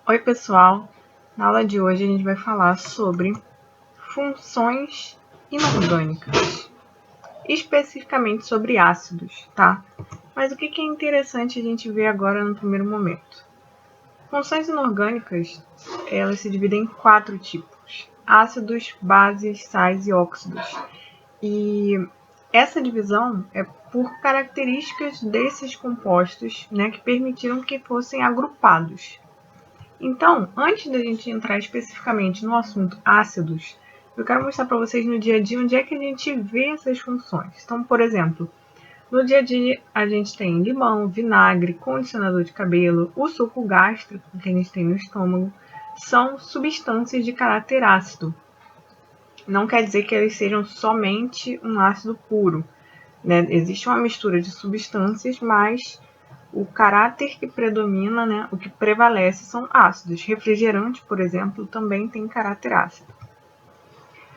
Oi pessoal, na aula de hoje a gente vai falar sobre funções inorgânicas, especificamente sobre ácidos, tá? Mas o que é interessante a gente ver agora no primeiro momento? Funções inorgânicas, elas se dividem em 4 tipos: ácidos, bases, sais e óxidos. E essa divisão é por características desses compostos, né, que permitiram que fossem agrupados. Então, antes da gente entrar especificamente no assunto ácidos, eu quero mostrar para vocês no dia a dia onde é que a gente vê essas funções. Então, por exemplo, no dia a dia a gente tem limão, vinagre, condicionador de cabelo, o suco gástrico que a gente tem no estômago, são substâncias de caráter ácido. Não quer dizer que eles sejam somente um ácido puro, né? Existe uma mistura de substâncias, mas o caráter que predomina, né, o que prevalece são ácidos. Refrigerante, por exemplo, também tem caráter ácido.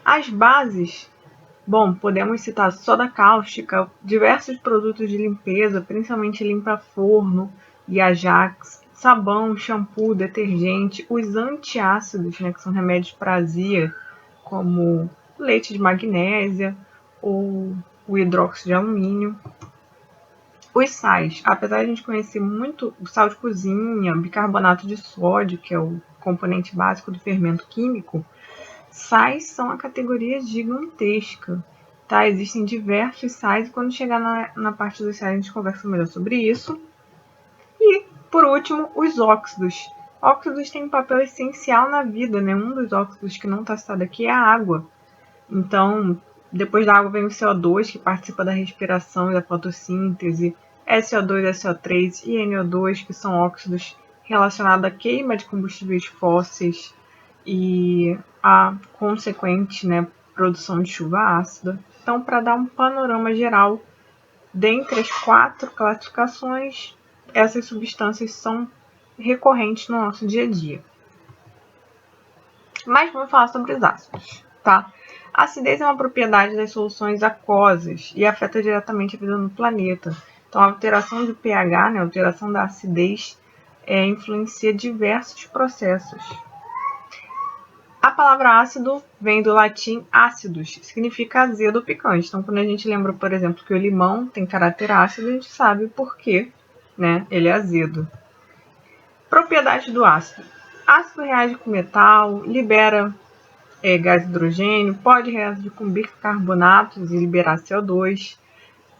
As bases, bom, podemos citar soda cáustica, diversos produtos de limpeza, principalmente limpa-forno e Ajax, sabão, shampoo, detergente, os antiácidos, né, que são remédios para azia, como leite de magnésia ou o hidróxido de alumínio. Os sais, apesar de a gente conhecer muito o sal de cozinha, bicarbonato de sódio, que é o componente básico do fermento químico, sais são a categoria gigantesca, tá? Existem diversos sais e quando chegar na parte dos sais a gente conversa melhor sobre isso. E, por último, os óxidos. Óxidos têm um papel essencial na vida, né? Um dos óxidos que não está citado aqui é a água. Então, depois da água vem o CO2, que participa da respiração e da fotossíntese, SO2, SO3 e NO2, que são óxidos relacionados à queima de combustíveis fósseis e a consequente, né, produção de chuva ácida. Então, para dar um panorama geral, dentre as 4 classificações, essas substâncias são recorrentes no nosso dia a dia. Mas vamos falar sobre os ácidos, tá? A acidez é uma propriedade das soluções aquosas e afeta diretamente a vida no planeta. Então, a alteração do pH, né, a alteração da acidez, influencia diversos processos. A palavra ácido vem do latim ácidos, significa azedo ou picante. Então, quando a gente lembra, por exemplo, que o limão tem caráter ácido, a gente sabe por quê, né? Ele é azedo. Propriedades do ácido. Ácido reage com metal, libera gás hidrogênio, pode reagir com bicarbonatos e liberar CO2,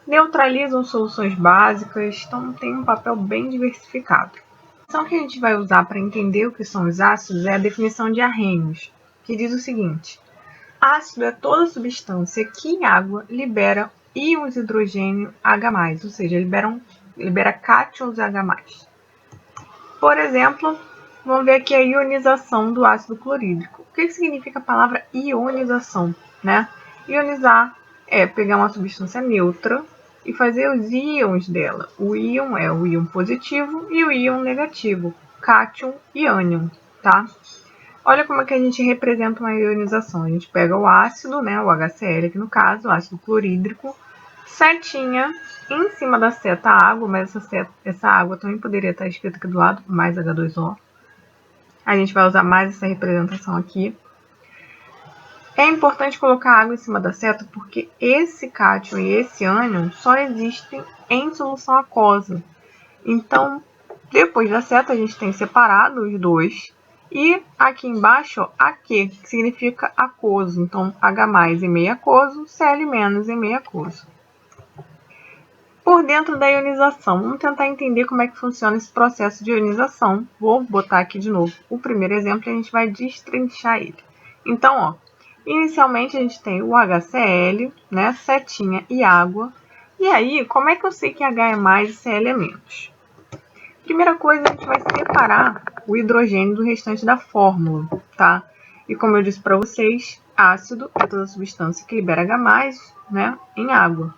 neutralizam soluções básicas, então tem um papel bem diversificado. A definição que a gente vai usar para entender o que são os ácidos é a definição de Arrhenius, que diz o seguinte: ácido é toda substância que em água libera íons de hidrogênio H+, ou seja, libera cátions H+. Por exemplo, vamos ver aqui a ionização do ácido clorídrico. O que significa a palavra ionização, né? Ionizar é pegar uma substância neutra e fazer os íons dela. O íon é o íon positivo e o íon negativo, cátion e ânion, tá? Olha como é que a gente representa uma ionização. A gente pega o ácido, né, o HCl aqui no caso, o ácido clorídrico, setinha em cima da seta água, mas essa água também poderia estar escrita aqui do lado, mais H2O. A gente vai usar mais essa representação aqui. É importante colocar água em cima da seta porque esse cátion e esse ânion só existem em solução aquosa. Então, depois da seta, a gente tem separado os dois. E aqui embaixo, ó, AQ, que significa aquoso. Então, H+ em meio aquoso, Cl- em meio aquoso. Por dentro da ionização, vamos tentar entender como é que funciona esse processo de ionização. Vou botar aqui de novo o primeiro exemplo e a gente vai destrinchar ele. Então, ó, inicialmente a gente tem o HCl, né, setinha e água. E aí, como é que eu sei que H é mais e Cl é menos? Primeira coisa, a gente vai separar o hidrogênio do restante da fórmula, tá? E como eu disse para vocês, ácido é toda substância que libera H+, né, em água.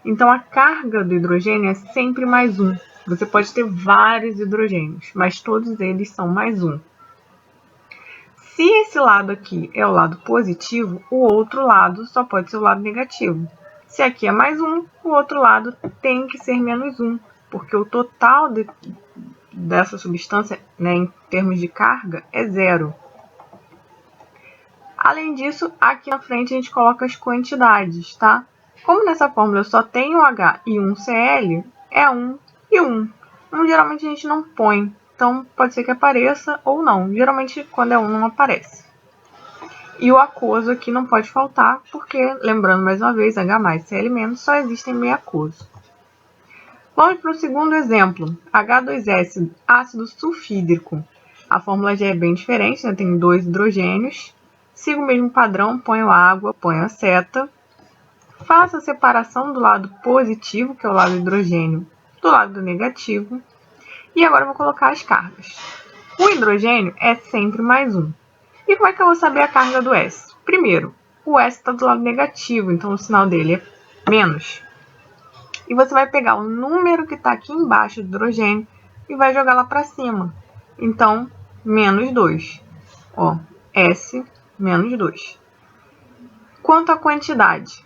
Então, a carga do hidrogênio é sempre mais um. Você pode ter vários hidrogênios, mas todos eles são mais um. Se esse lado aqui é o lado positivo, o outro lado só pode ser o lado negativo. Se aqui é mais um, o outro lado tem que ser menos um, porque o total dessa substância, né, em termos de carga, é 0. Além disso, aqui na frente a gente coloca as quantidades, tá? Como nessa fórmula eu só tenho H e um Cl, é 1 e 1. 1 geralmente a gente não põe, então pode ser que apareça ou não. Geralmente quando é 1 não aparece. E o aquoso aqui não pode faltar, porque, lembrando mais uma vez, H mais Cl- só existem meio aquoso. Vamos para o segundo exemplo, H2S, ácido sulfídrico. A fórmula já é bem diferente, né? Tem 2 hidrogênios. Siga o mesmo padrão, ponho água, ponho a seta. Faça a separação do lado positivo, que é o lado do hidrogênio, do lado negativo. E agora eu vou colocar as cargas. O hidrogênio é sempre mais 1. E como é que eu vou saber a carga do S? Primeiro, o S está do lado negativo, então o sinal dele é menos. E você vai pegar o número que está aqui embaixo do hidrogênio e vai jogar lá para cima. Então, menos 2. Ó, S menos 2. Quanto à quantidade?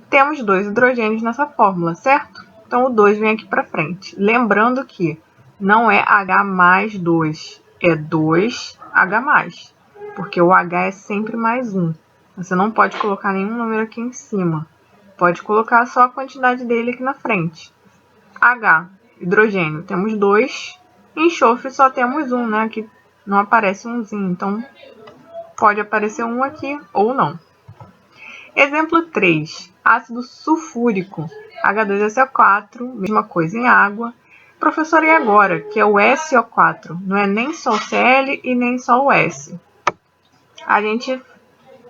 Temos 2 hidrogênios nessa fórmula, certo? Então, o 2 vem aqui para frente. Lembrando que não é H mais 2, é 2H+, porque o H é sempre mais 1. Você não pode colocar nenhum número aqui em cima. Pode colocar só a quantidade dele aqui na frente. H, hidrogênio, temos 2. Enxofre só temos 1, né? Aqui não aparece umzinho, então pode aparecer 1 aqui ou não. Exemplo 3. Ácido sulfúrico, H2SO4, mesma coisa em água. Professor, e agora? Que é o SO4, não é nem só o Cl e nem só o S. A gente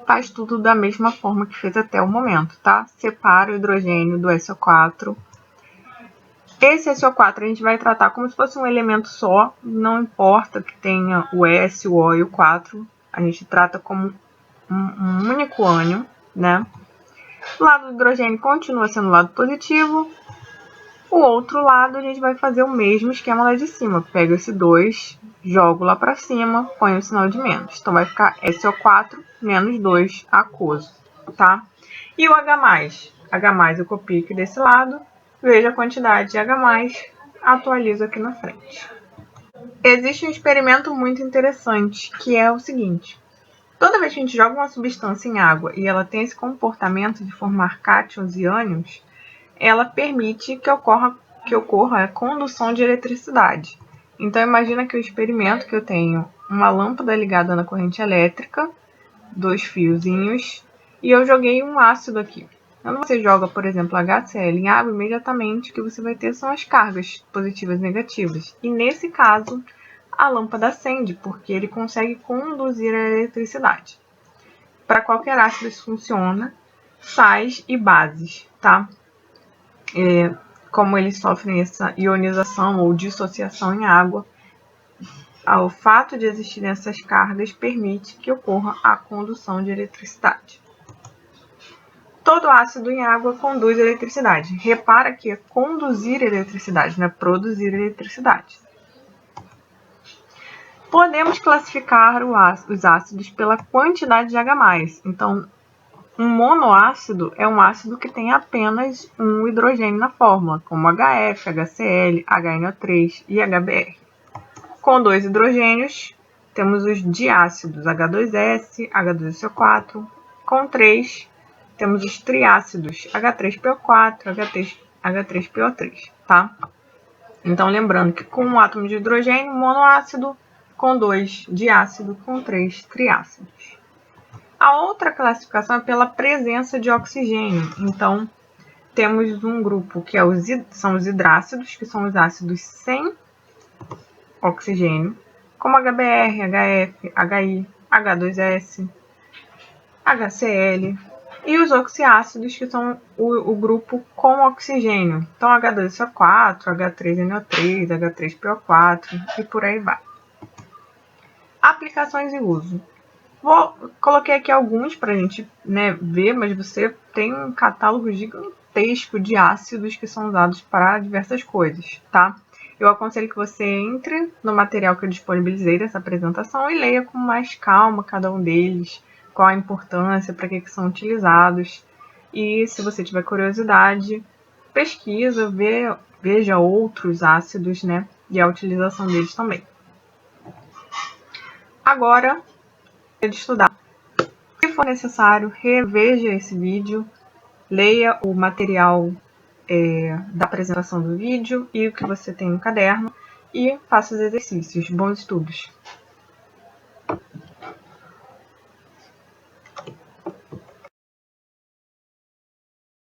faz tudo da mesma forma que fez até o momento, tá? Separa o hidrogênio do SO4. Esse SO4 a gente vai tratar como se fosse um elemento só, não importa que tenha o S, o O e o 4, a gente trata como um único ânion, né? O lado do hidrogênio continua sendo o lado positivo. O outro lado a gente vai fazer o mesmo esquema lá de cima. Pego esse 2, jogo lá para cima, ponho o sinal de menos. Então vai ficar SO4 menos 2 aquoso, tá? E o H+. H+, eu copio aqui desse lado, vejo a quantidade de H+, atualizo aqui na frente. Existe um experimento muito interessante, que é o seguinte. Toda vez que a gente joga uma substância em água e ela tem esse comportamento de formar cátions e ânions, ela permite que ocorra a condução de eletricidade. Então, imagina que o experimento que eu tenho uma lâmpada ligada na corrente elétrica, 2 fiozinhos, e eu joguei um ácido aqui. Quando você joga, por exemplo, HCl em água, imediatamente o que você vai ter são as cargas positivas e negativas. E nesse caso, a lâmpada acende, porque ele consegue conduzir a eletricidade. Para qualquer ácido isso funciona, sais e bases, tá? Como eles sofrem essa ionização ou dissociação em água, o fato de existirem essas cargas permite que ocorra a condução de eletricidade. Todo ácido em água conduz eletricidade. Repara que é conduzir eletricidade, não é produzir eletricidade. Podemos classificar os ácidos pela quantidade de H+. Então, um monoácido é um ácido que tem apenas um hidrogênio na fórmula, como HF, HCl, HNO3 e HBr. Com 2 hidrogênios, temos os diácidos H2S, H2SO4. Com 3, temos os triácidos H3PO4, H3PO3, tá? Então, lembrando que com um átomo de hidrogênio, monoácido, com 2 diácido, com 3 triácidos. A outra classificação é pela presença de oxigênio. Então, temos um grupo que são os hidrácidos, que são os ácidos sem oxigênio, como HBr, HF, HI, H2S, HCl. E os oxiácidos, que são o grupo com oxigênio. Então, H2SO4, H3NO3, H3PO4 e por aí vai. Aplicações e uso. Coloquei aqui alguns para a gente, né, ver, mas você tem um catálogo gigantesco de ácidos que são usados para diversas coisas, tá? Eu aconselho que você entre no material que eu disponibilizei dessa apresentação e leia com mais calma cada um deles, qual a importância, para que são utilizados. E se você tiver curiosidade, pesquisa, veja outros ácidos, né, e a utilização deles também. Agora, de estudar. Se for necessário, reveja esse vídeo, leia o material da apresentação do vídeo e o que você tem no caderno e faça os exercícios. Bons estudos!